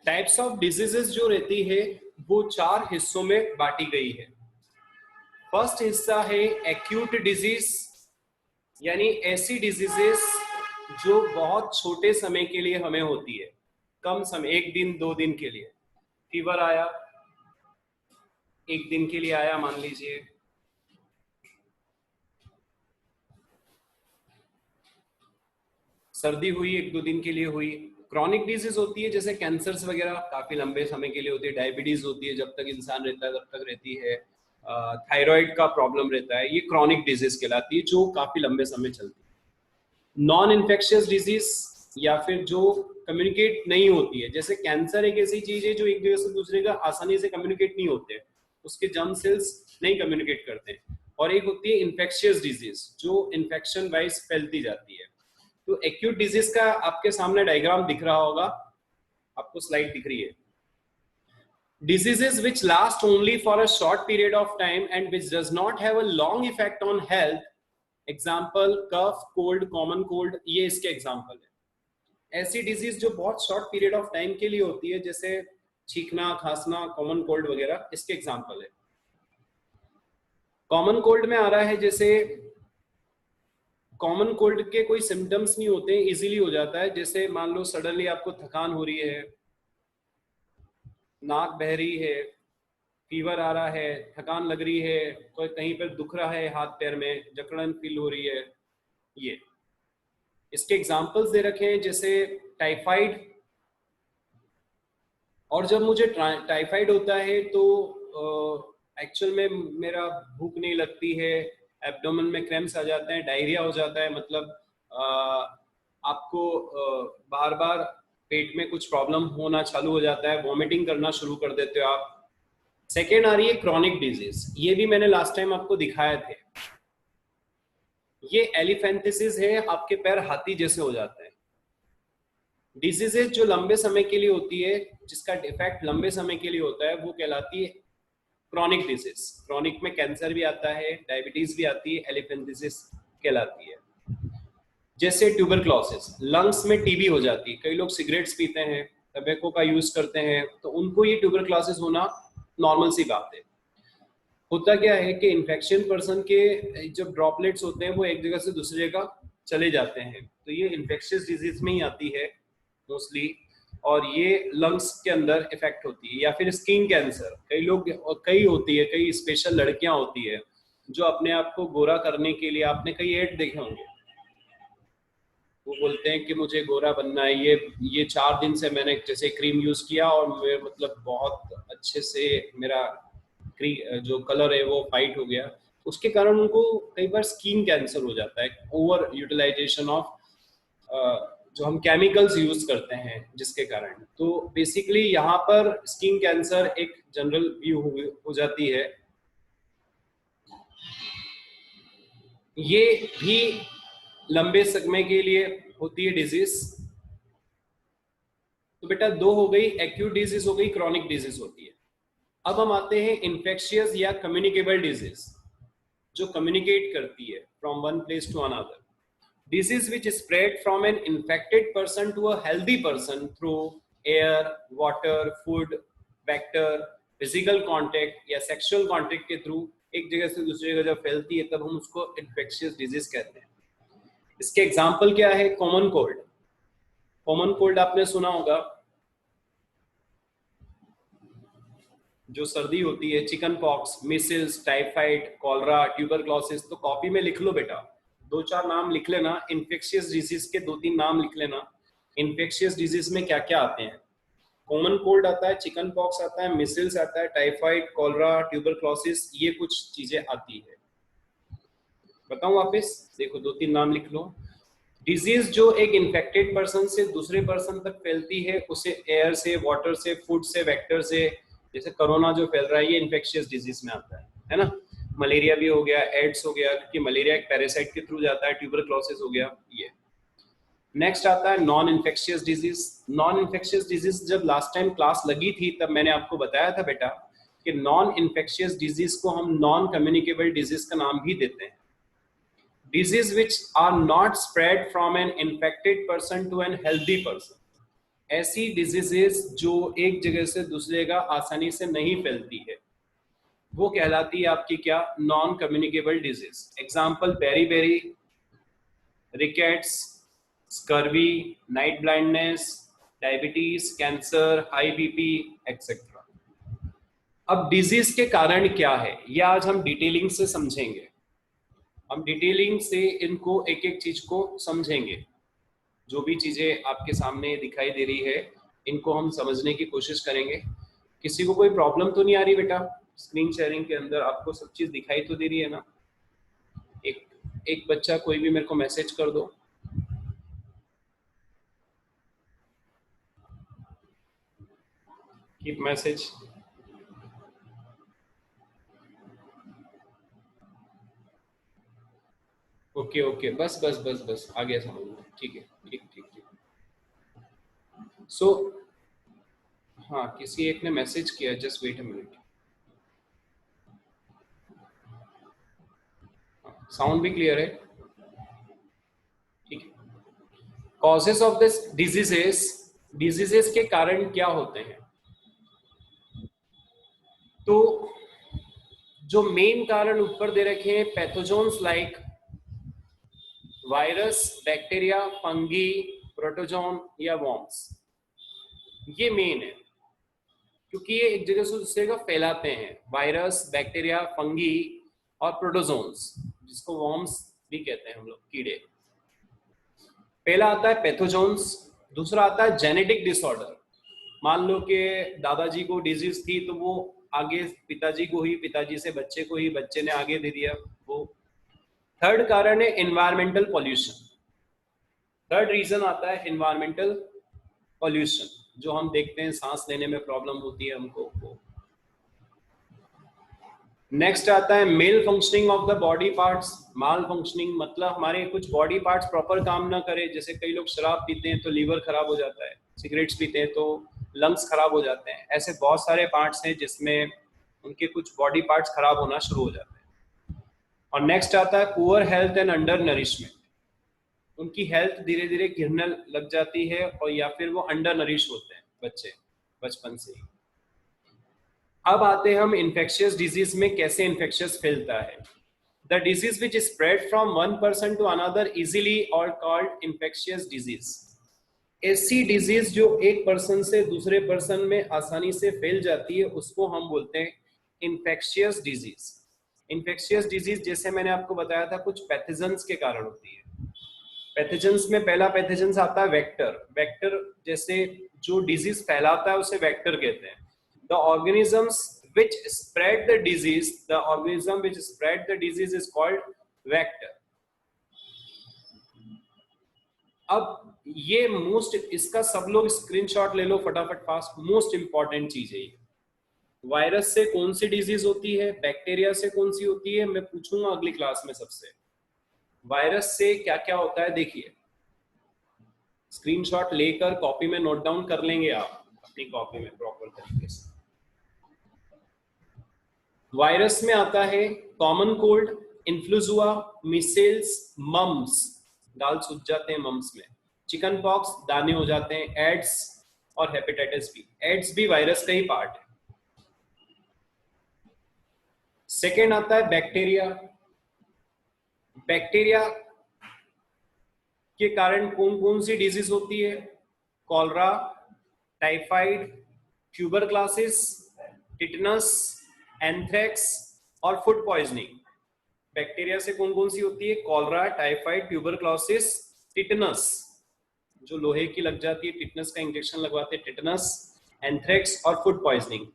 Types of diseases जो रहती है वो 4 हिस्सों में बांटी गई है। फर्स्ट हिस्सा है एक्यूट डिजीज, यानी ऐसी डिजीजेस जो बहुत छोटे समय के लिए हमें होती है, कम समय, 1 दिन 2 दिन के लिए। फीवर आया, 1 दिन के लिए आया मान लीजिए, सर्दी हुई 1-2 दिन के लिए हुई। क्रॉनिक डिजीज होती है जैसे कैंसर्स वगैरह, काफी लंबे समय के लिए होती है। डायबिटीज होती है, जब तक इंसान रहता है तब तक रहती है। थायराइड का प्रॉब्लम रहता है, ये क्रॉनिक डिजीज कहलाती है जो काफी लंबे समय चलती है। नॉन इन्फेक्शियस डिजीज या फिर जो कम्युनिकेट नहीं होती है, जैसे कैंसर एक ऐसी चीज है जो एक जगह से दूसरे का आसानी से कम्युनिकेट नहीं होते, उसके जर्म सेल्स नहीं कम्युनिकेट करते। और एक होती है इन्फेक्शियस डिजीज जो इन्फेक्शन वाइज फैलती जाती है। तो एक्यूट डिजीज का आपके सामने डायग्राम दिख रहा होगा, आपको स्लाइड दिख रही है। Diseases which last only for a short period of time and which does not have a long effect on health, example cough, cold, common cold, ये इसके एग्जाम्पल है। ऐसी डिजीज जो बहुत शॉर्ट पीरियड ऑफ टाइम के लिए होती है, जैसे छींकना, खांसना, कॉमन कोल्ड वगैरह, इसके एग्जाम्पल है। कॉमन कोल्ड में आ रहा है, जैसे कॉमन कोल्ड के कोई सिम्टम्स नहीं होते, इजीली हो जाता है। जैसे मान लो सडनली आपको थकान हो रही है, नाक बह रही है, फीवर आ रहा है, थकान लग रही है, कोई कहीं पर दुख रहा है, हाथ पैर में जकड़न फील हो रही है, ये इसके एग्जाम्पल्स दे रखे हैं। जैसे टाइफाइड, और जब मुझे टाइफाइड होता है तो एक्चुअल में मेरा भूख नहीं लगती है, एब्डोमेन में क्रैम्प्स आ जाते हैं, डायरिया हो जाता है, मतलब आपको बार बार पेट में कुछ प्रॉब्लम होना चालू हो जाता है, वॉमिटिंग करना शुरू कर देते हो आप। सेकेंड आ रही है क्रॉनिक डिजीज, ये भी मैंने लास्ट टाइम आपको दिखाए थे। ये एलिफेंथिसिस है, आपके पैर हाथी जैसे हो जाते हैं। डिजीजेज जो लंबे समय के लिए होती है, जिसका इफेक्ट लंबे समय के लिए होता है, वो कहलाती है क्रॉनिक डिजीज। क्रॉनिक में कैंसर भी आता है, डायबिटीज भी आती है, एलिफेंथिसिस कहलाती है। जैसे ट्यूबरक्लोसिस, लंग्स में टीबी हो जाती है। कई लोग सिगरेट्स पीते हैं, टबैको का यूज करते हैं, तो उनको ये ट्यूबरक्लोसिस होना नॉर्मल सी बात है। होता क्या है कि इन्फेक्शन पर्सन के जब ड्रॉपलेट्स होते हैं वो एक जगह से दूसरी जगह चले जाते हैं, तो ये इन्फेक्शियस डिजीज में ही आती है मोस्टली, और ये लंग्स के अंदर इफेक्ट होती है। या फिर स्किन कैंसर, कई लोग, कई होती है, कई स्पेशल लड़कियां होती है जो अपने आप को गोरा करने के लिए, आपने कई एड देखे होंगे, वो बोलते हैं कि मुझे गोरा बनना है, ये 4 दिन से मैंने जैसे क्रीम यूज किया और मेरे मतलब बहुत अच्छे से मेरा जो कलर है वो फाइट हो गया। उसके कारण उनको कई बार स्किन कैंसर हो जाता है, ओवर यूटिलाइजेशन ऑफ जो हम केमिकल्स यूज करते हैं जिसके कारण। तो बेसिकली यहाँ पर स्किन कैंसर एक जनरल व्यू हो जाती है। ये भी लंबे समय के लिए होती है डिजीज। तो बेटा 2 हो गई, एक्यूट डिजीज हो गई, क्रॉनिक डिजीज होती है। अब हम आते हैं इन्फेक्शियस या कम्युनिकेबल डिजीज, जो कम्युनिकेट करती है from one place to another. Disease which spread from an infected person to a healthy person through air, water, food, vector, physical contact या sexual contact के थ्रू एक जगह से दूसरी जगह जब फैलती है तब हम उसको infectious disease कहते हैं। इसके एग्जाम्पल क्या है? Common cold. कॉमन कोल्ड आपने सुना होगा, जो सर्दी होती है, chicken pox, measles, typhoid, cholera, tuberculosis. तो कॉपी में लिख लो बेटा, 2-4 नाम लिख लेना, इन्फेक्शियस डिजीज के 2-3 नाम लिख लेना। इन्फेक्शियस डिजीज में क्या क्या आते हैं? कॉमन कोल्ड आता है, चिकन पॉक्स आता है, मिसिल्स आता है, टाइफाइड, कॉलरा, ट्यूबरक्लोसिस, ये कुछ चीजें आती है। बताऊं वापस, देखो 2-3 नाम लिख लो। डिजीज जो एक इन्फेक्टेड पर्सन से दूसरे पर्सन तक फैलती है, उसे एयर से, वाटर से, फूड से, वेक्टर से, जैसे कोरोना जो फैल रहा है ये इन्फेक्शियस डिजीज में आता है ना। मलेरिया भी हो गया, एड्स हो गया, क्योंकि मलेरिया एक पैरासाइट के थ्रू जाता है, ट्यूबरक्लोसिस हो गया ये। नेक्स्ट आता है non infectious disease. Non infectious disease जब लास्ट टाइम क्लास लगी थी तब मैंने आपको बताया था बेटा कि नॉन इन्फेक्शियस डिजीज को हम नॉन कम्युनिकेबल डिजीज का नाम भी देते हैं। Disease which are not spread from an infected person to an healthy person. ऐसी डिजीजेस जो एक जगह से दूसरी जगह आसानी से नहीं फैलती है वो कहलाती है आपकी क्या, non communicable disease. Example beriberi, rickets, scurvy, night blindness, diabetes, cancer, high BP etcetera. अब डिजीज के कारण क्या है ये आज हम डिटेलिंग से समझेंगे। हम डिटेलिंग से इनको एक एक चीज को समझेंगे। जो भी चीजें आपके सामने दिखाई दे रही है इनको हम समझने की कोशिश करेंगे। किसी को कोई प्रॉब्लम तो नहीं आ रही बेटा? स्क्रीन शेयरिंग के अंदर आपको सब चीज दिखाई तो दे रही है ना? एक एक बच्चा कोई भी मेरे को मैसेज कर दो। Keep message. ओके ओके, बस बस बस बस आ गया समझ में। ठीक है, ठीक ठीक ठीक। सो हाँ, किसी एक ने मैसेज किया, just wait a minute. Sound भी क्लियर है? ठीक है। Causes of this diseases, diseases के कारण क्या होते हैं? तो जो मेन कारण ऊपर दे रखे हैं, pathogens like virus, bacteria, fungi, protozoan या वॉर्म्स, ये मेन है क्योंकि ये एक जगह से दूसरी जगह फैलाते हैं। वायरस, बैक्टीरिया, फंगी और प्रोटोजोन्स, जिसको वॉर्म्स भी कहते हैं हम लोग, कीड़े। पहला आता है पैथोजोन्स, दूसरा आता है जेनेटिक डिसऑर्डर। मान लो कि दादाजी को डिजीज थी तो वो आगे पिताजी को ही, पिताजी से बच्चे को ही, बच्चे ने आगे दे दिया वो। थर्ड कारण है एनवायरमेंटल पॉल्यूशन। थर्ड रीजन आता है एनवायरमेंटल पॉल्यूशन, जो हम देखते हैं सांस लेने में प्रॉब्लम होती है हमको वो। नेक्स्ट आता है malfunctioning of the body parts. Malfunctioning मतलब हमारे कुछ बॉडी पार्ट्स प्रॉपर काम ना करे। जैसे कई लोग शराब पीते हैं तो लीवर खराब हो जाता है, सिगरेट्स पीते हैं तो लंग्स खराब हो जाते हैं। ऐसे बहुत सारे पार्ट्स हैं जिसमें उनके कुछ बॉडी पार्ट्स खराब होना शुरू हो जाते हैं। और नेक्स्ट आता है poor health and under nourishment. उनकी हेल्थ धीरे धीरे गिरने लग जाती है और या फिर वो अंडर नरिश होते हैं बच्चे बचपन से ही। अब आते हैं हम इन्फेक्शियस डिजीज में, कैसे इन्फेक्शियस फैलता है। The disease which spread from one person to another easily are called infectious disease. ऐसी डिजीज जो एक पर्सन से दूसरे पर्सन में आसानी से फैल जाती है उसको हम बोलते हैं इन्फेक्शियस डिजीज। इन्फेक्शियस डिजीज जैसे मैंने आपको बताया था कुछ पैथोजेंस के कारण होती है। पैथोजेंस में पहला पैथोजेंस आता है वेक्टर। वेक्टर जैसे जो डिजीज फैलाता है उसे वेक्टर कहते हैं। The organisms which spread the disease, the organism which spread the disease is called vector. अब ये मोस्ट, इसका सब लोग स्क्रीनशॉट ले लो फटाफट फास्ट, मोस्ट इंपॉर्टेंट चीज है ये। वायरस से कौन सी डिजीज होती है, बैक्टीरिया से कौन सी होती है, मैं पूछूंगा अगली क्लास में सबसे। वायरस से क्या क्या होता है देखिए, स्क्रीनशॉट लेकर कॉपी में नोट डाउन कर लेंगे आप अपनी कॉपी में प्रॉपर तरीके से। वायरस में आता है common cold, influenza, measles, mumps, दाल सूज जाते हैं मम्स में, चिकन पॉक्स, दाने हो जाते हैं, एड्स और हेपेटाइटिस बी। एड्स भी वायरस का ही पार्ट है। सेकेंड आता है बैक्टीरिया। बैक्टीरिया के कारण कौन कौन सी डिजीज होती है? Cholera, typhoid, tuberculosis, tetanus, anthrax और फूड पॉइजनिंग। बैक्टीरिया से कौन कौन सी होती है? कॉलरा, टाइफाइड, ट्यूबरक्लोसिस, टिटनस, जो लोहे की लग जाती है, टिटनस का इंजेक्शन लगवाते हैं, टिटनस, एंथ्रेक्स और फूड पॉइजनिंग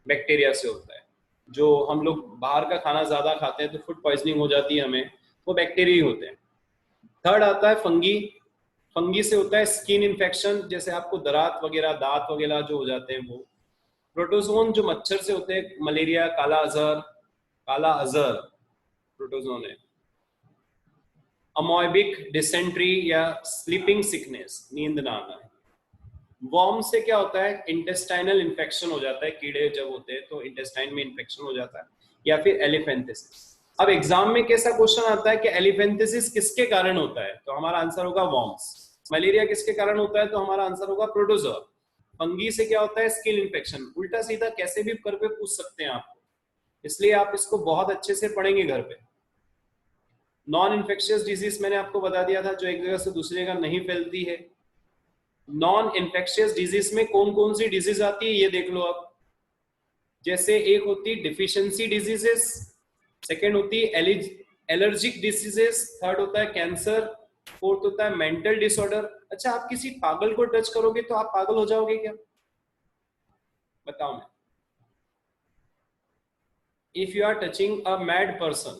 बैक्टीरिया से होता है। जो हम लोग बाहर का खाना ज्यादा खाते हैं तो फूड पॉइजनिंग हो जाती है हमें, वो बैक्टीरिया ही होते हैं। थर्ड आता है फंगी। फंगी से होता है स्किन इन्फेक्शन, जैसे आपको दरात वगैरह, दांत वगैरह जो हो जाते हैं वो। प्रोटोजोन जो मच्छर से होते हैं, मलेरिया, काला अजहर, काला अजहर प्रोटोजोन है। अमोइबिक डिसेंट्री या स्लीपिंग सिकनेस, नींद ना आना है। वॉर्म से क्या होता है? इंटेस्टाइनल इन्फेक्शन हो जाता है, कीड़े जब होते हैं तो इंटेस्टाइन में इन्फेक्शन हो जाता है। या फिर एलिफेंथिसिस। अब एग्जाम में कैसा क्वेश्चन आता है कि एलिफेंथिसिस किसके कारण होता है, तो हमारा आंसर होगा वॉर्म्स। मलेरिया किसके कारण होता है, तो हमारा आंसर होगा प्रोटोजोआ। फंगी से क्या होता है, स्किन इन्फेक्शन। उल्टा सीधा कैसे भी कर पे पूछ सकते हैं आपको, इसलिए आप इसको बहुत अच्छे से पढ़ेंगे घर पे। नॉन इन्फेक्शियस डिजीज मैंने आपको बता दिया था, जो एक जगह से दूसरी जगह नहीं फैलती है। नॉन इन्फेक्शियस डिजीज में कौन कौन सी डिजीज आती है ये देख लो आप। जैसे एक होती है डिफिशियंसी डिजीजेस, सेकेंड होती है एलर्जिक डिसीजेस, थर्ड होता है कैंसर, फोर्थ होता है मेंटल डिसऑर्डर। अच्छा, आप किसी पागल को टच करोगे तो आप पागल हो जाओगे क्या, बताओ मैं। If you are touching a mad person,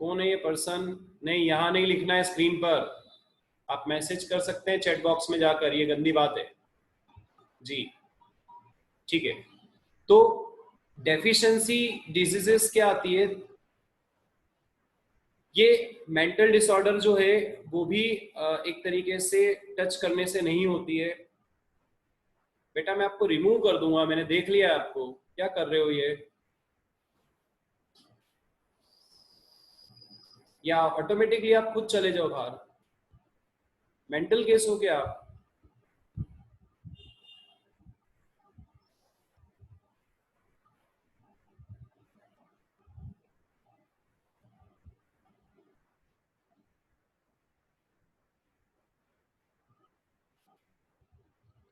कौन है ये पर्सन, नहीं यहां नहीं लिखना है स्क्रीन पर, आप मैसेज कर सकते हैं चैट बॉक्स में जाकर, ये गंदी बात है जी, ठीक है। तो डेफिशिएंसी डिजीजेस क्या आती है, ये मेंटल डिसऑर्डर जो है वो भी एक तरीके से टच करने से नहीं होती है। बेटा मैं आपको रिमूव कर दूंगा, मैंने देख लिया आपको, क्या कर रहे हो ये, या ऑटोमेटिकली आप खुद चले जाओ बाहर, मेंटल केस हो क्या आप।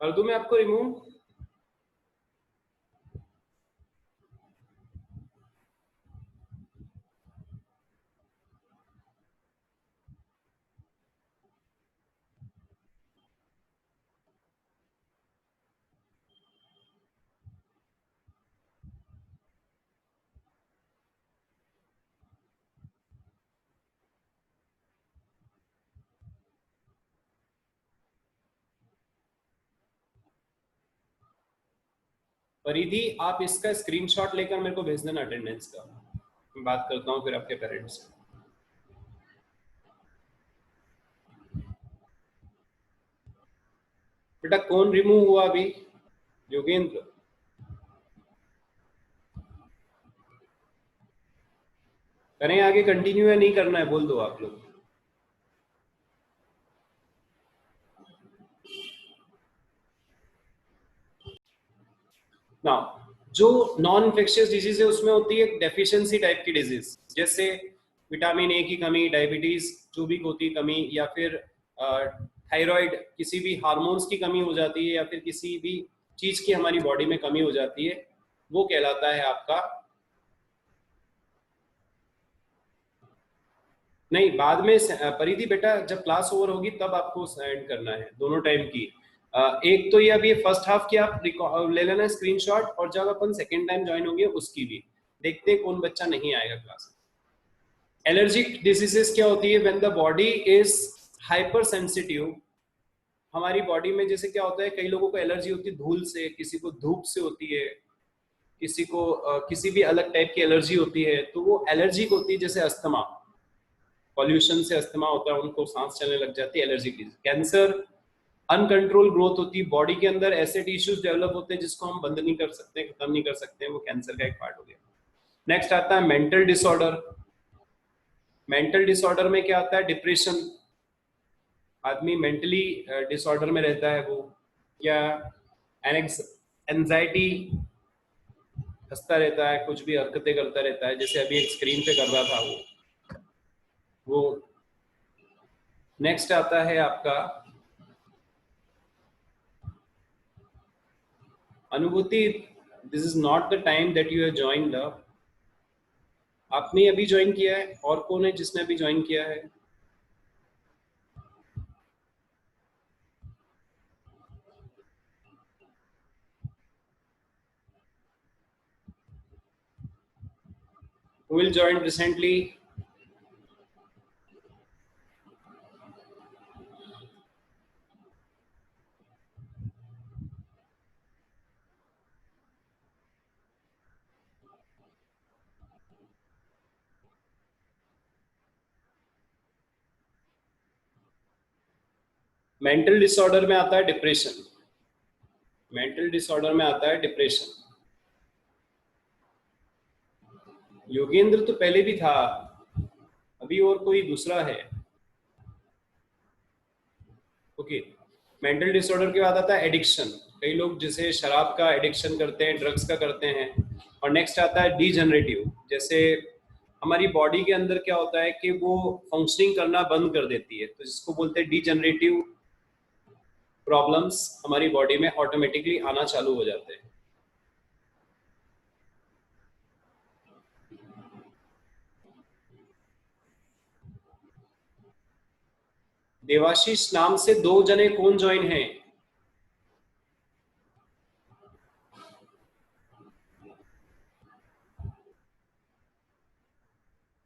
कर दूं मैं आपको रिमूव, परिधि आप इसका स्क्रीनशॉट लेकर मेरे को भेज देना अटेंडेंस का, मैं बात करता हूँ फिर आपके पेरेंट्स से। बेटा कौन रिमूव हुआ अभी, योगेंद्र, करें आगे कंटिन्यू या नहीं करना है, बोल दो आप लोग। ना, जो नॉन इन्फेक्शियस डिजीज है उसमें होती है डेफिशिएंसी टाइप की डिजीज, जैसे विटामिन ए की कमी, डायबिटीज जो भी होती कमी, या फिर थायराइड, किसी भी हार्मोन्स की कमी हो जाती है, या फिर किसी भी चीज की हमारी बॉडी में कमी हो जाती है, वो कहलाता है आपका। नहीं, बाद में परिधि बेटा जब क्लास ओवर होगी तब आपको सेंड करना है दोनों टाइम की। एक तो ये अभी फर्स्ट हाफ की आप ले लेना स्क्रीनशॉट, और जब अपन सेकेंड टाइम ज्वाइन होंगे उसकी भी देखते हैं कौन बच्चा नहीं आएगा क्लास। एलर्जिक डिजीजेस क्या होती है, when the body is hyper sensitive. हमारी बॉडी में जैसे क्या होता है, कई लोगों को एलर्जी होती है धूल से, किसी को धूप से होती है, किसी को किसी भी अलग टाइप की एलर्जी होती है, तो वो एलर्जिक होती है। जैसे अस्थमा, पॉल्यूशन से अस्थमा होता है, उनको सांस चलने लग जाती है, allergic disease. Cancer, uncontrol growth होती है बॉडी के अंदर, ऐसे टिश्यूज डेवलप होते हैं जिसको हम बंद नहीं कर सकते, खत्म नहीं कर सकते, वो कैंसर का एक पार्ट हो गया। नेक्स्ट आता है मेंटल डिसऑर्डर। मेंटल डिसऑर्डर में क्या आता है, डिप्रेशन, आदमी मेंटली डिसऑर्डर में रहता है वो, या एंजाइटी, हंसता रहता है, कुछ भी हरकतें करता रहता है, जैसे अभी एक स्क्रीन पे कर रहा था वो। नेक्स्ट आता है आपका अनुभूति। This is not the time that you have joined the, आपने अभी ज्वाइन किया है, और कौन है जिसने अभी ज्वाइन किया है। Who will join recently? Mental disorder में आता है डिप्रेशन, मेंटल डिसऑर्डर में आता है डिप्रेशन। योगेंद्र तो पहले भी था, अभी और कोई दूसरा है। ओके, मेंटल डिसऑर्डर के बाद आता है एडिक्शन। कई लोग जैसे शराब का एडिक्शन करते हैं, ड्रग्स का करते हैं। और नेक्स्ट आता है डीजनरेटिव, जैसे हमारी बॉडी के अंदर क्या होता है कि वो फंक्शनिंग करना बंद कर देती है, तो जिसको बोलते हैं डीजनरेटिव प्रॉब्लम्स हमारी बॉडी में ऑटोमेटिकली आना चालू हो जाते हैं। देवाशीष नाम से दो जने कौन ज्वाइन हैं?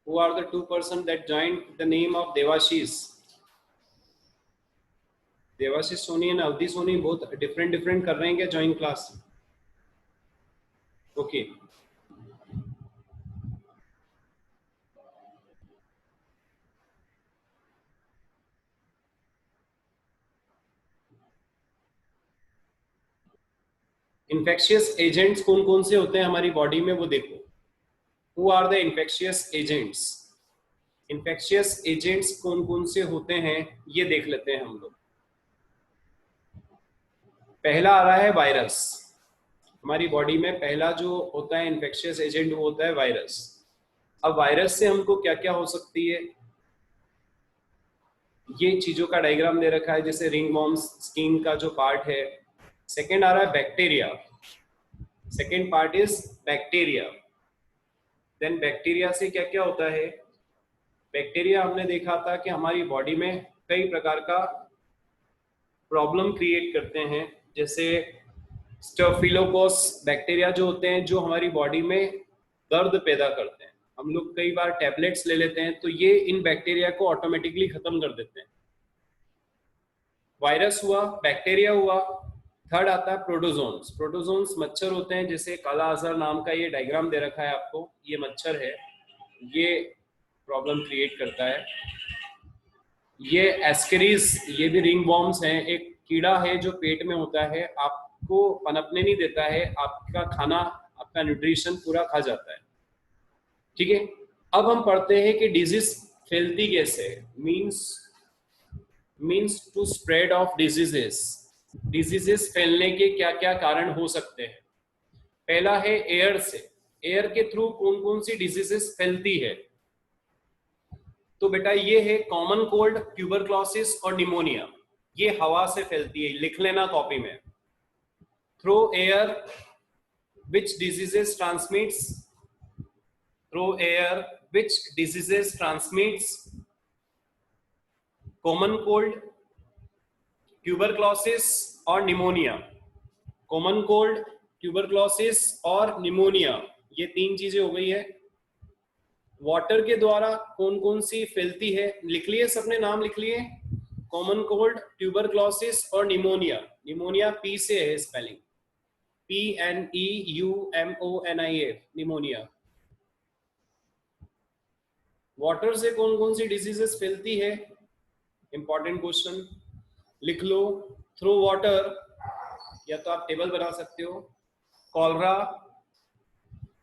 Who are the two person that joined the name of Devashish? Devashish Soni and Avadhi Soni बहुत डिफरेंट डिफरेंट कर रहे हैं क्या join class? Okay, infectious agents कौन कौन से होते हैं हमारी बॉडी में वो देखो। Who are the infectious agents? Infectious agents कौन कौन से होते हैं ये देख लेते हैं हम लोग। पहला आ रहा है वायरस। हमारी बॉडी में पहला जो होता है इन्फेक्शियस एजेंट वो होता है वायरस। अब वायरस से हमको क्या क्या हो सकती है, ये चीजों का डायग्राम दे रखा है, जैसे रिंग वॉर्म्स स्किन का जो पार्ट है। सेकेंड आ रहा है bacteria. Second part is bacteria. Then bacteria से क्या क्या होता है? बैक्टीरिया हमने देखा था कि हमारी बॉडी में कई प्रकार का प्रॉब्लम क्रिएट करते हैं, जैसे स्टोफिलोकोस बैक्टीरिया जो होते हैं जो हमारी बॉडी में दर्द पैदा करते हैं। हम लोग कई बार टैबलेट्स ले लेते हैं तो ये इन बैक्टीरिया को ऑटोमेटिकली खत्म कर देते हैं। वायरस हुआ, बैक्टीरिया हुआ। थर्ड आता है प्रोटोजोन्स। प्रोटोजोन्स मच्छर होते हैं, जैसे काला अजहर नाम का ये डायग्राम दे रखा है आपको, ये मच्छर है, ये प्रॉब्लम क्रिएट करता है। ये एस्केरिस, ये भी रिंग वॉर्म्स हैं, एक कीड़ा है जो पेट में होता है, आपको पनपने नहीं देता है, आपका खाना आपका न्यूट्रिशन पूरा खा जाता है। ठीक है, अब हम पढ़ते हैं कि डिजीज फैलती कैसे, means to spread of diseases. Diseases फैलने के क्या क्या कारण हो सकते हैं? पहला है एयर से। एयर के थ्रू कौन कौन सी डिजीजेस फैलती है? तो बेटा ये है कॉमन कोल्ड, ट्यूबरक्लोसिस और निमोनिया। ये हवा से फैलती है, लिख लेना कॉपी में। थ्रू एयर विच डिजीजेस ट्रांसमिट्स, थ्रू एयर विच diseases transmits common cold, tuberculosis और निमोनिया। कॉमन कोल्ड, ट्यूबरक्लोसिस और निमोनिया, ये तीन चीजें हो गई है। वाटर के द्वारा कौन कौन सी फैलती है? लिख लिए सबने, नाम लिख लिए? कॉमन कोल्ड, ट्यूबरक्लोसिस और निमोनिया। निमोनिया पी से है स्पेलिंग, PNEUMONIA, निमोनिया। वाटर से कौन कौन सी डिजीजेस फैलती है? इंपॉर्टेंट क्वेश्चन, लिख लो। थ्रू वाटर, या तो आप टेबल बना सकते हो। कॉलरा,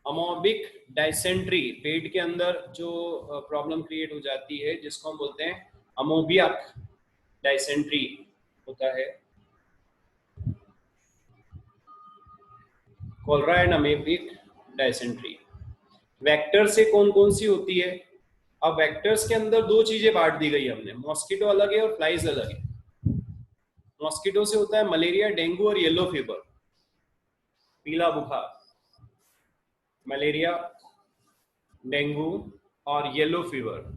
अमोबिक डाइसेंट्री, पेट के अंदर जो प्रॉब्लम क्रिएट हो जाती है जिसको हम बोलते हैं अमोबियक डाइसेंट्री होता है। Cholera and amoebic dysentery. Vector से कौन कौन सी होती है? अब वेक्टर्स के अंदर दो चीजें बांट दी गई हमने, मॉस्किटो अलग है और फ्लाइज अलग है। मॉस्किटो से होता है मलेरिया, डेंगू और येलो फीवर, पीला बुखार। मलेरिया, डेंगू और येलो फीवर।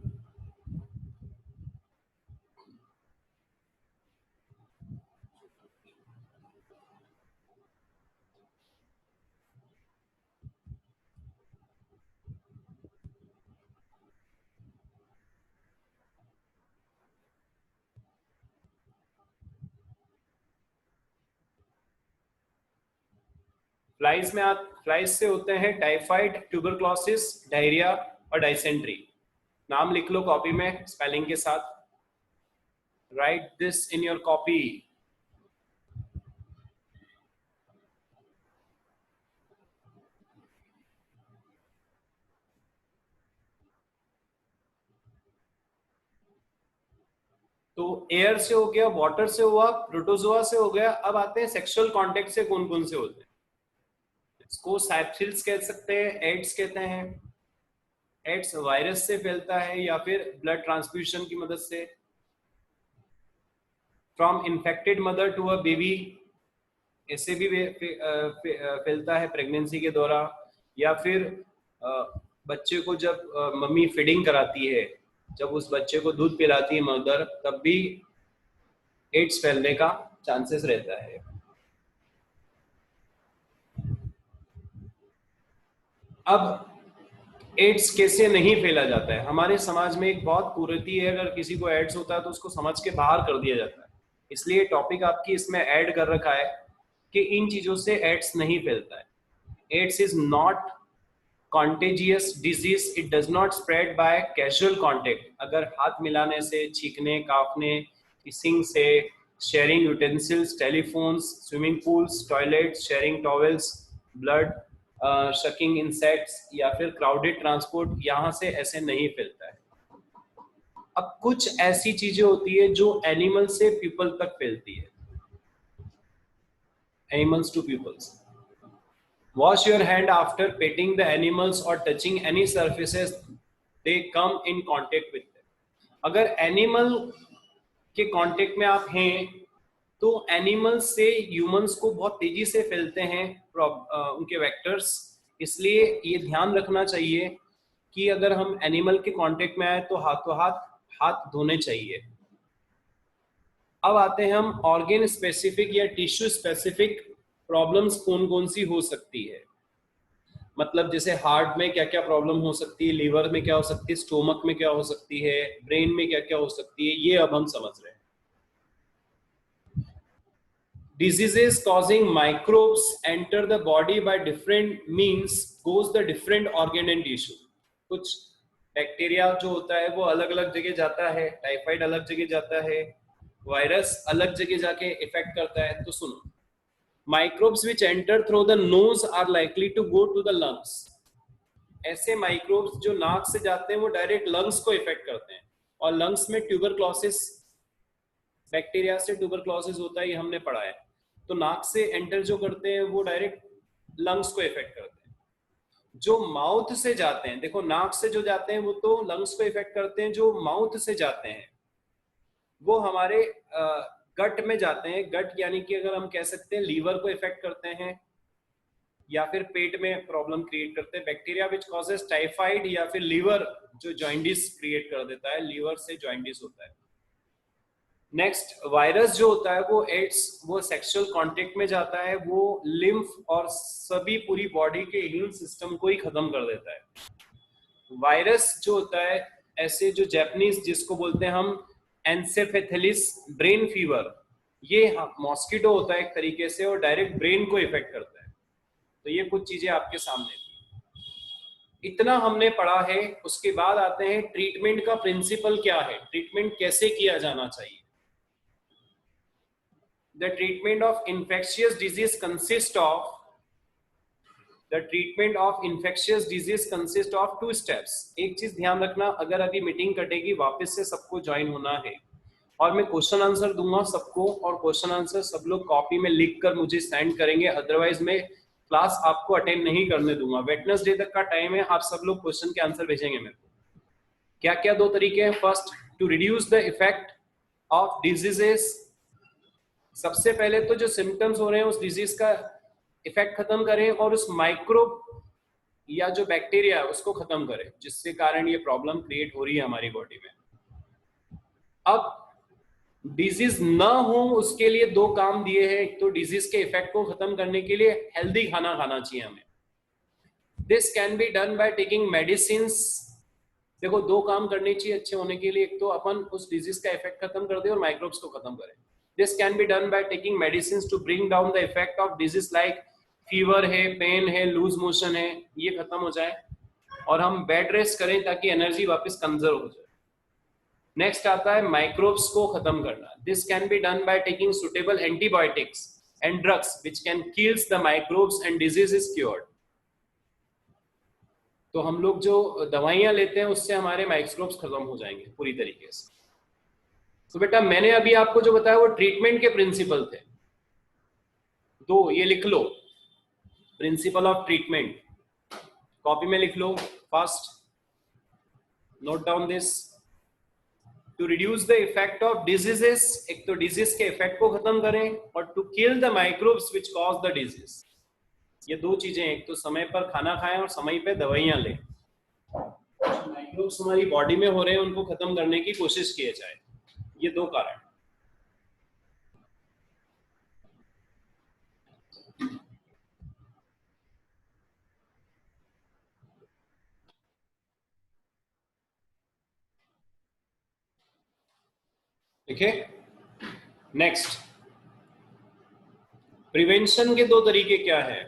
फ्लाइज से होते हैं टाइफाइड, ट्यूबरक्लोसिस, डायरिया और डाइसेंट्री। नाम लिख लो कॉपी में स्पेलिंग के साथ, right this in your copy. तो एयर से हो गया, वाटर से हुआ, प्रोटोजोआ से हो गया। अब आते हैं सेक्सुअल कांटेक्ट से कौन कौन से होते हैं। इसको सैप्सिल्स कह सकते हैं, एड्स कहते हैं। एड्स वायरस से फैलता है या फिर ब्लड ट्रांसफ्यूजन की मदद से, from infected mother to a baby, ऐसे भी फैलता है प्रेगनेंसी के दौरान, या फिर बच्चे को जब मम्मी फीडिंग कराती है, जब उस बच्चे को दूध पिलाती है मदर, तब भी एड्स फैलने का चांसेस रहता है। अब एड्स कैसे नहीं फैला जाता है। हमारे समाज में एक बहुत कुरीति है, अगर किसी को एड्स होता है तो उसको समझ के बाहर कर दिया जाता है। इसलिए टॉपिक आपकी इसमें ऐड कर रखा है कि इन चीजों से एड्स नहीं फैलता है। AIDS is not contagious disease, it does not spread by casual contact। अगर हाथ मिलाने से, छींकने, काफने, किसिंग से, sharing utensils, telephones, swimming pools, toilets, sharing towels, blood, sucking insects या फिर क्राउडेड ट्रांसपोर्ट, यहाँ से ऐसे नहीं फैलता है। अब कुछ ऐसी चीजें होती है जो एनिमल से पीपल तक फैलती है, animals to peoples. Wash your hand after petting the animals or touching any surfaces they come in contact with them। अगर एनिमल के कांटेक्ट में आप हैं तो एनिमल्स से ह्यूमंस को बहुत तेजी से फैलते हैं उनके वेक्टर्स। इसलिए ये ध्यान रखना चाहिए कि अगर हम एनिमल के कांटेक्ट में आए तो हाथों हाथ हाथ धोने चाहिए। अब आते हैं हम ऑर्गेन स्पेसिफिक या टिश्यू स्पेसिफिक प्रॉब्लम्स कौन कौन सी हो सकती है। मतलब जैसे हार्ट में क्या क्या प्रॉब्लम हो सकती है, लीवर में क्या हो सकती है, स्टोमक में क्या हो सकती है, ब्रेन में क्या क्या हो सकती है, ये अब हम समझ रहे हैं। Diseases causing microbes enter the body by different means goes the different organ and tissue। कुछ बैक्टीरिया जो होता है वो अलग अलग जगह जाता है, टाइफाइड अलग जगह जाता है, वायरस अलग जगह जाके इफेक्ट करता है। तो सुनो, microbes which enter through the nose are likely to go to the lungs. ऐसे माइक्रोब्स जो नाक से जाते हैं वो डायरेक्ट लंग्स को इफेक्ट करते हैं, और लंग्स में ट्यूबरक्लोसिस, बैक्टीरिया से ट्यूबरक्लोसिस होता है, ये हमने पढ़ा है। तो नाक से एंटर जो करते हैं वो डायरेक्ट लंग्स को इफेक्ट करते हैं। जो माउथ से जाते हैं, देखो नाक से जो जाते हैं वो तो लंग्स को इफेक्ट करते हैं, जो माउथ से जाते हैं वो हमारे गट में जाते हैं। गट यानी कि अगर हम कह सकते हैं लीवर को इफेक्ट करते हैं या फिर पेट में प्रॉब्लम क्रिएट करते हैं। बैक्टीरिया विच कॉजेस टाइफाइड या फिर लीवर जो जॉइंडिस क्रिएट कर देता है, लीवर से जॉइंडिस होता है। नेक्स्ट, वायरस जो होता है वो एड्स, वो सेक्सुअल कांटेक्ट में जाता है, वो लिम्फ और सभी पूरी बॉडी के इम्यून सिस्टम को ही खत्म कर देता है। वायरस जो होता है, ऐसे जो जापानीज जिसको बोलते हैं हम एन्सेफेलिटिस ब्रेन फीवर, ये मॉस्किटो होता है एक तरीके से और डायरेक्ट ब्रेन को इफेक्ट करता है। तो ये कुछ चीजें आपके सामने थी, इतना हमने पढ़ा है। उसके बाद आते हैं ट्रीटमेंट का प्रिंसिपल क्या है, ट्रीटमेंट कैसे किया जाना चाहिए। The treatment of infectious disease consists of two steps। एक चीज ध्यान रखना, अगर अभी मीटिंग कटेगी वापस से सबको ज्वाइन होना है और मैं क्वेश्चन आंसर दूंगा सबको, और क्वेश्चन आंसर सब लोग कॉपी में लिख कर मुझे सेंड करेंगे, अदरवाइज मैं क्लास आपको अटेंड नहीं करने दूंगा। वेडनेसडे तक का टाइम है, आप सब लोग क्वेश्चन के आंसर भेजेंगे मेरे को। क्या क्या दो तरीके हैं। First, to reduce the effect of diseases. सबसे पहले तो जो सिम्टम्स हो रहे हैं उस डिजीज का इफेक्ट खत्म करें और उस माइक्रोब या जो बैक्टीरिया है उसको खत्म करें जिससे कारण ये प्रॉब्लम क्रिएट हो रही है हमारी बॉडी में। अब डिजीज ना हो उसके लिए दो काम दिए हैं। एक तो डिजीज के इफेक्ट को खत्म करने के लिए हेल्दी खाना खाना चाहिए हमें। This can be done by taking medicine. देखो दो काम करने चाहिए अच्छे होने के लिए, एक तो अपन उस डिजीज का इफेक्ट खत्म कर दे और माइक्रोब्स को खत्म करें। This can be done by taking medicines to bring down the effect of disease like fever है, pain है, lose motion है, ये खत्म हो जाए और हम बेड रेस्ट करें ताकि एनर्जी वापस कंजर्व हो जाए। नेक्स्ट आता है माइक्रोब्स को खत्म करना। This can be done by taking suitable antibiotics and drugs which can kills the microbes and disease is cured। तो हम लोग जो दवाइयां लेते हैं उससे हमारे माइक्रोब्स खत्म हो जाएंगे पूरी तरीके से। तो बेटा मैंने अभी आपको जो बताया वो ट्रीटमेंट के प्रिंसिपल थे, तो ये लिख लो, प्रिंसिपल ऑफ ट्रीटमेंट, कॉपी में लिख लो fast, note down this. To reduce the effect of diseases, एक तो डिजीज के इफेक्ट को खत्म करें, और to kill the microbes which cause the disease. ये दो चीजें, एक तो समय पर खाना खाएं और समय पे दवाइयां लें। माइक्रोब्स हमारी बॉडी में हो रहे हैं उनको खत्म करने की कोशिश किए जाए, ये दो कारण। ठीक है, नेक्स्ट, प्रिवेंशन के दो तरीके क्या है?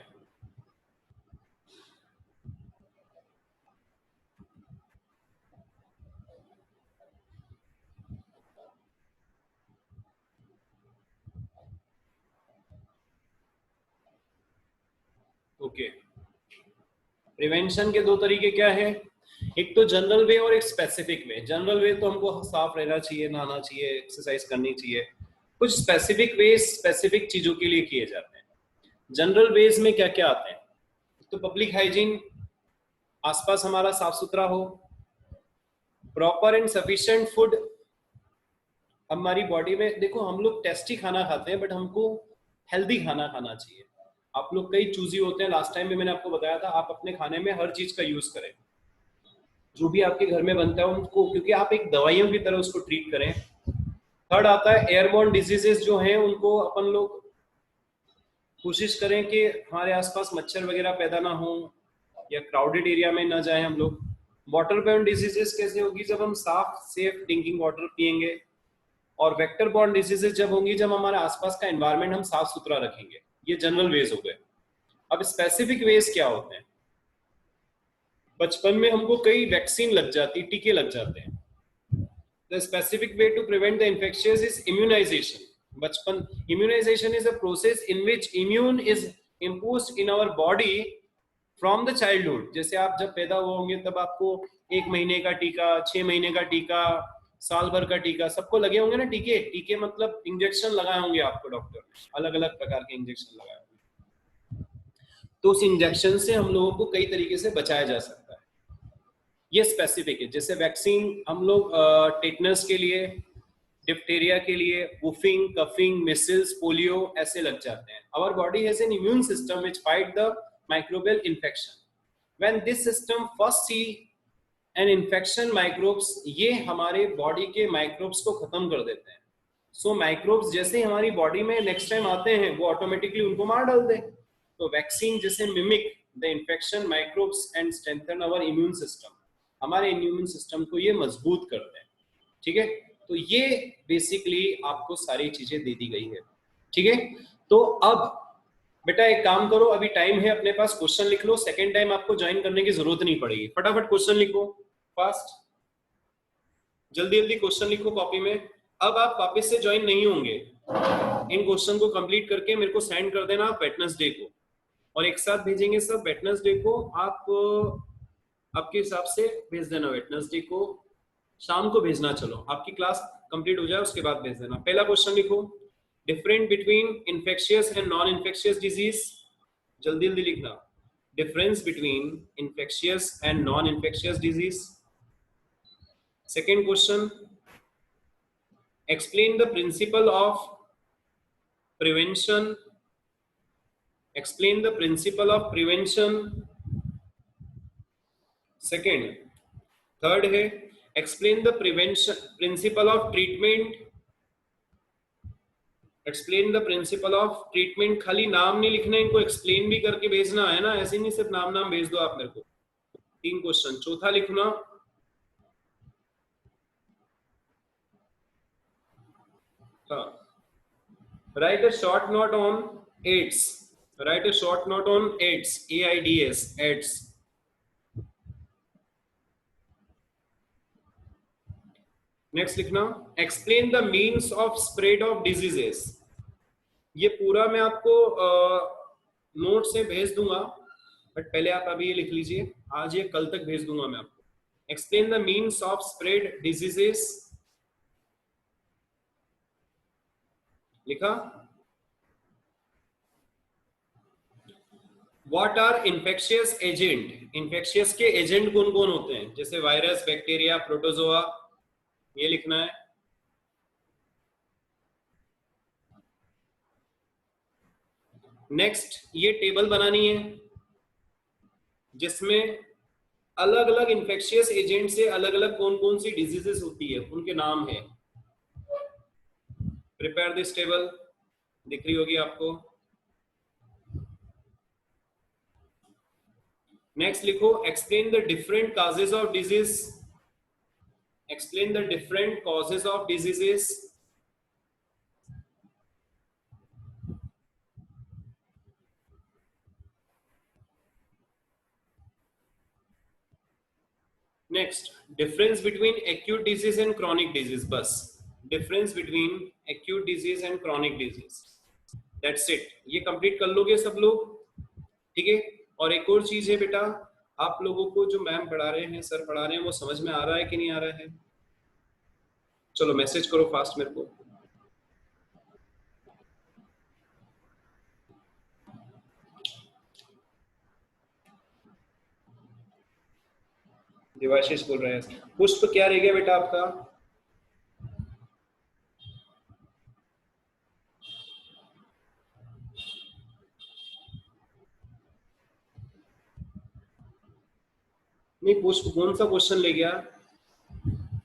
ओके, प्रिवेंशन के दो तरीके क्या है? एक तो जनरल वे और एक स्पेसिफिक वे। जनरल वे तो हमको साफ रहना चाहिए, नहाना चाहिए, एक्सरसाइज करनी चाहिए। कुछ स्पेसिफिक वे स्पेसिफिक चीजों के लिए किए जाते हैं। जनरल वेज में क्या क्या आते हैं? तो पब्लिक हाइजीन, आसपास हमारा साफ सुथरा हो, प्रॉपर एंड सफिशिएंट फूड। हमारी बॉडी में देखो, हम लोग टेस्टी खाना खाते हैं बट हमको हेल्दी खाना खाना चाहिए। आप लोग कई चूजी होते हैं, लास्ट टाइम भी मैंने आपको बताया था, आप अपने खाने में हर चीज का यूज करें, जो भी आपके घर में बनता है उनको, क्योंकि आप एक दवाइयों की तरह उसको ट्रीट करें। थर्ड आता है एयरबोर्न डिजीजेस जो हैं उनको अपन लोग कोशिश करें कि हमारे आसपास मच्छर वगैरह पैदा ना हो, या क्राउडेड एरिया में ना जाए हम लोग। वाटर बोर्न डिजीजेस कैसे होगी? जब हम साफ सेफ ड्रिंकिंग वाटर पियेंगे। और वेक्टर बोर्न डिजीजेस जब होंगी जब हमारे आसपास का एनवायरनमेंट हम साफ सुथरा रखेंगे। ये जनरल वेज हो गए। अब स्पेसिफिक वेज क्या होते हैं? बचपन में हमको कई वैक्सीन लग जाती, टीके लग जाते हैं। The specific way to prevent the infectious is immunization. बचपन, immunization is a process in which immune is imposed in our body from the childhood. जैसे आप जब पैदा होंगे तब आपको 1 महीने का टीका, 6 महीने का टीका, साल भर का टीका, सबको लगे होंगे ना टीके। टीके मतलब इंजेक्शन लगाए होंगे आपको डॉक्टर ने, अलग अलग प्रकार के इंजेक्शन लगाए होंगे। तो उस इंजेक्शन से हम लोगों को कई तरीके से बचाया जा सकता है। ये स्पेसिफिक है। जैसे वैक्सीन हम लोग टेटनस के लिए, डिप्थीरिया के लिए, वुफिंग, कफिंग, मिसल्स, पोलियो ऐसे लग जाते हैं। Our body has an immune system which fight the microbial infection. When this system first see an infection microbes, ये हमारे बॉडी के माइक्रोब्स को खत्म कर देते हैं। सो माइक्रोब्स जैसे ही हमारी बॉडी में नेक्स्ट टाइम आते हैं वो ऑटोमेटिकली उनको मार डालते हैं। तो वैक्सीन जैसे mimic the infection microbes and strengthen our immune system, हमारे इम्यून सिस्टम को ये मजबूत करते हैं। ठीक है, तो ये बेसिकली आपको सारी चीजें दे दी गई है। ठीक है, तो अब बेटा एक काम करो, अभी टाइम है अपने पास, क्वेश्चन लिख लो। सेकेंड टाइम आपको ज्वाइन करने की जरूरत नहीं पड़ेगी। फटाफट क्वेश्चन लिखो, फास्ट, जल्दी जल्दी क्वेश्चन लिखो कॉपी में। अब आप वापस से ज्वाइन नहीं होंगे, इन क्वेश्चन को कंप्लीट करके मेरे को सेंड कर देना वेडनेसडे को, और एक साथ भेजेंगे सब। वेडनेसडे को आप आपके हिसाब से भेज देना, वेडनेसडे को शाम को भेजना। चलो आपकी क्लास कंप्लीट हो जाए उसके बाद भेज देना। पहला क्वेश्चन लिखो, difference between infectious and non infectious disease. जल्दी जल्दी लिखना, difference between infectious and non infectious disease. Second question, explain the principle of prevention. Explain the principle of prevention. Second, third है explain the prevention principle of treatment. Explain the principle of treatment। खाली नाम नहीं लिखना, इनको explain भी करके भेजना है ना, ऐसे नहीं सिर्फ नाम नाम भेज दो आप मेरे को। 3 क्वेश्चन। चौथा लिखना, write a short note on AIDS. Write a short note on AIDS, AIDS, AIDS। Next लिखना, explain the means of spread of diseases. ये पूरा मैं आपको नोट से भेज दूंगा, बट पहले आप अभी ये लिख लीजिए, आज ये कल तक भेज दूंगा मैं आपको। Explain the means of spread diseases. लिखा? What are infectious agent? Infectious के एजेंट कौन कौन होते हैं? जैसे वायरस, बैक्टीरिया, प्रोटोजोआ, ये लिखना है। नेक्स्ट ये टेबल बनानी है जिसमें अलग अलग इन्फेक्शियस एजेंट से अलग अलग कौन कौन सी डिजीजेस होती है, उनके नाम है। प्रिपेयर दिस टेबल, दिख रही होगी आपको। नेक्स्ट लिखो, explain the different causes of disease. Explain the different causes of diseases. Next, difference between acute disease and chronic disease. बस difference between acute disease and chronic disease, that's it. ये complete कर लोगे सब लोग? ठीक है। और एक और चीज है बेटा, आप लोगों को जो मैम पढ़ा रहे हैं, सर पढ़ा रहे हैं, वो समझ में आ रहा है कि नहीं आ रहा है? चलो मैसेज करो फास्ट मेरे को। देवाशीष बोल रहे हैं। पुष्प क्या रह गया बेटा आपका? नहीं, पुष्प कौन सा क्वेश्चन ले गया?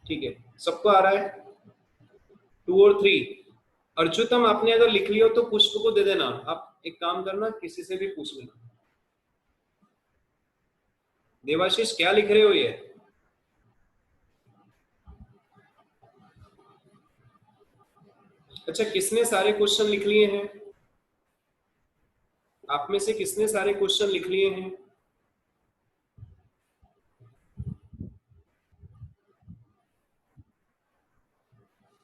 ठीक है, सबको आ रहा है? 2 और 3। अर्जुतम आपने अगर लिख लिया हो तो पुष्प को दे देना। आप एक काम करना, किसी से भी पूछ लेना। देवाशीष क्या लिख रहे हो ये? अच्छा, किसने सारे क्वेश्चन लिख लिए हैं? आप में से किसने सारे क्वेश्चन लिख लिए हैं?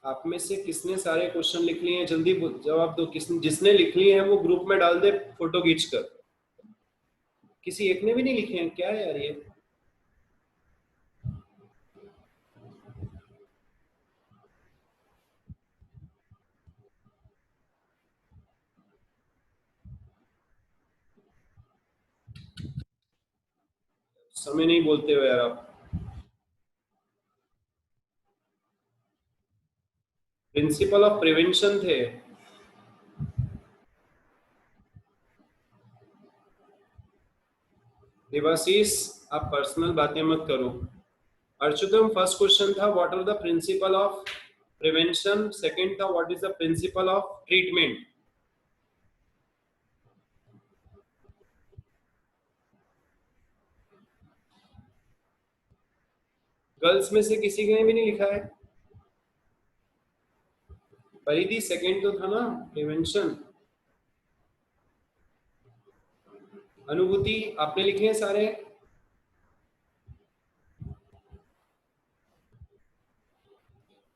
आप में से किसने सारे क्वेश्चन लिख लिए हैं? जल्दी जवाब दो। किसने, जिसने लिख लिए हैं वो ग्रुप में डाल दे फोटो खींचकर। किसी एक ने भी नहीं लिखे हैं? क्या है यार ये? समय नहीं बोलते हो यार आप। प्रिंसिपल ऑफ प्रिवेंशन थे। देवाशीष, आप पर्सनल बातें मत करो। अर्चुतम, फर्स्ट क्वेश्चन था what are the principle of prevention, second था what is the principle of treatment. Girls में से किसी ने भी नहीं लिखा है? परिधि, सेकंड तो था ना प्रिवेंशन। अनुभूति, आपने लिखे हैं सारे?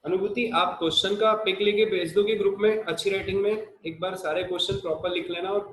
अनुभूति, आप क्वेश्चन का पिक लेके भेज दोगे ग्रुप में अच्छी राइटिंग में? एक बार सारे क्वेश्चन प्रॉपर लिख लेना और